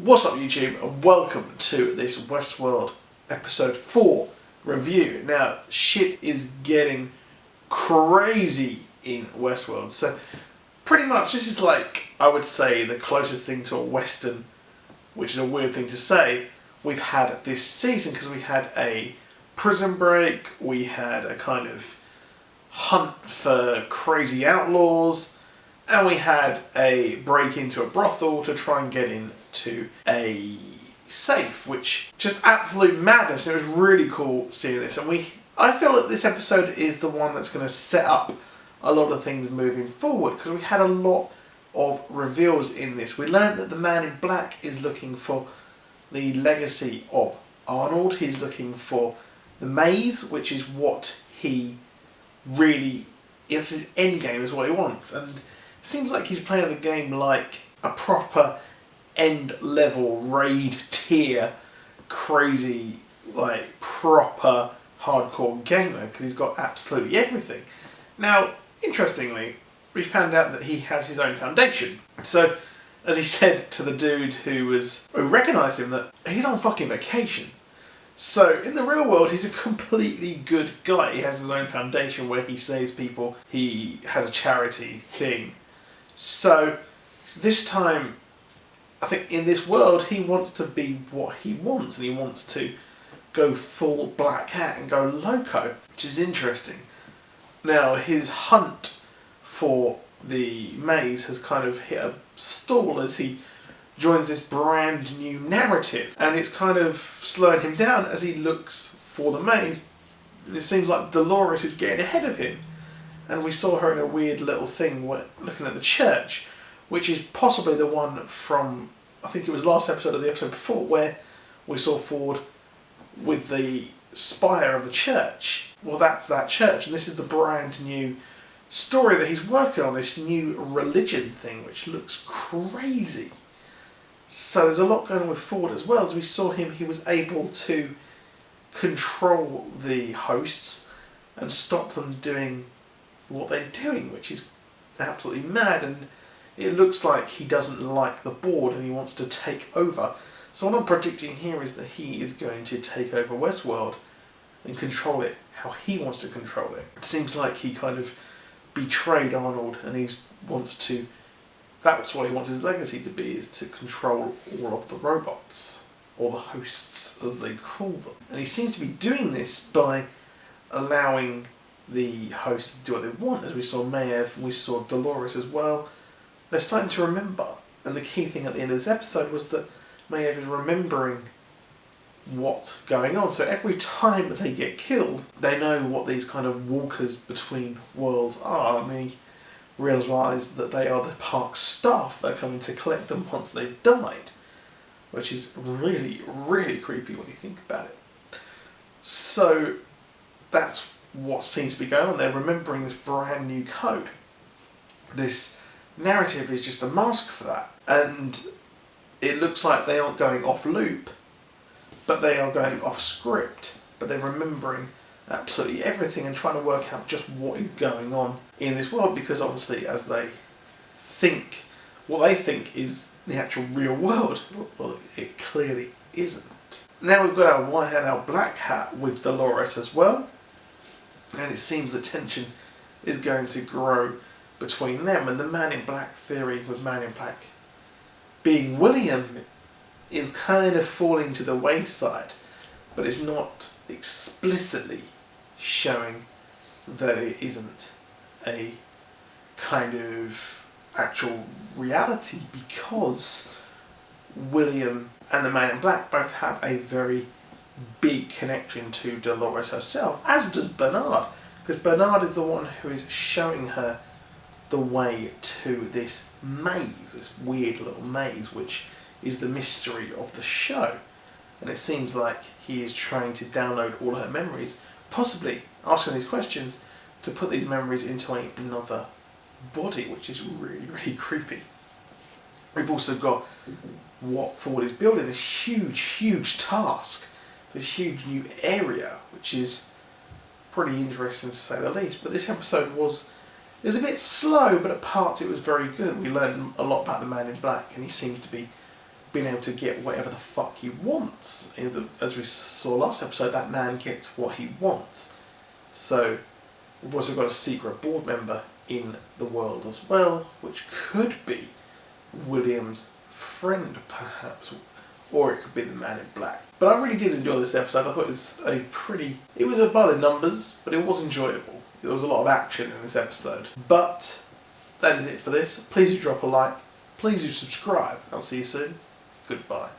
What's up YouTube, and welcome to this Westworld episode 4 review. Now, shit is getting crazy in Westworld, so pretty much this is like, I would say, the closest thing to a western, which is a weird thing to say, we've had this season, because we had a prison break, we had a kind of hunt for crazy outlaws, and we had a break into a brothel to try and get into a safe, which just absolute madness. It was really cool seeing this, and I feel that this episode is the one that's going to set up a lot of things moving forward, because we had a lot of reveals in this. We learned that the man in black is looking for the legacy of Arnold. He's looking for the maze, which is what he really, it's his end game, is what he wants, and it seems like he's playing the game like a proper end level raid tier crazy, like proper hardcore gamer, because he's got absolutely everything. Now, interestingly, we found out that he has his own foundation. So, as he said to the dude who recognised him, that he's on fucking vacation. So, in the real world, he's a completely good guy. He has his own foundation where he saves people. He has a charity thing. So, this time, I think in this world, he wants to be what he wants, and he wants to go full black hat and go loco, which is interesting. Now, his hunt for the maze has kind of hit a stall as he joins this brand new narrative, and it's kind of slowing him down as he looks for the maze. It seems like Dolores is getting ahead of him, and we saw her in a weird little thing looking at the church, which is possibly the one from, I think it was last episode or the episode before, where we saw Ford with the spire of the church. Well, that's that church, and this is the brand new story that he's working on, this new religion thing, which looks crazy. So there's a lot going on with Ford as well. As we saw him, he was able to control the hosts and stop them doing what they're doing, which is absolutely mad, and it looks like he doesn't like the board and he wants to take over. So what I'm predicting here is that he is going to take over Westworld and control it how he wants to control it. It seems like he kind of betrayed Arnold, and that's what he wants his legacy to be, is to control all of the robots, or the hosts as they call them. And he seems to be doing this by allowing the hosts to do what they want. As we saw Maiev, we saw Dolores as well. They're starting to remember, and the key thing at the end of this episode was that Maiev is remembering what's going on. So every time that they get killed, they know what these kind of walkers between worlds are, and they realise that they are the park staff that are coming to collect them once they've died, which is really, really creepy when you think about it. So that's what seems to be going on. They're remembering this brand new code. This narrative is just a mask for that, and it looks like they aren't going off loop, but they are going off script, but they're remembering absolutely everything and trying to work out just what is going on in this world, because obviously as they think, what they think is the actual real world, well, it clearly isn't. Now we've got our white hat, our black hat with Dolores as well, and it seems the tension is going to grow between them, and the man in black theory with man in black being William is kind of falling to the wayside, but it's not explicitly showing that it isn't a kind of actual reality, because William and the man in black both have a very big connection to Dolores herself, as does Bernard, because Bernard is the one who is showing her the way to this maze, this weird little maze, which is the mystery of the show. And it seems like he is trying to download all her memories, possibly asking these questions to put these memories into another body, which is really, really creepy. We've also got what Ford is building, this huge, huge task, this huge new area, which is pretty interesting to say the least. But this episode was a bit slow, but at parts it was very good. We learned a lot about the man in black, and he seems to be being able to get whatever the fuck he wants. As we saw last episode, that man gets what he wants. So we've also got a secret board member in the world as well, which could be William's friend, perhaps, or it could be the Man in Black. But I really did enjoy this episode. I thought it was by the numbers, but it was enjoyable. There was a lot of action in this episode. But that is it for this. Please do drop a like. Please do subscribe. I'll see you soon. Goodbye.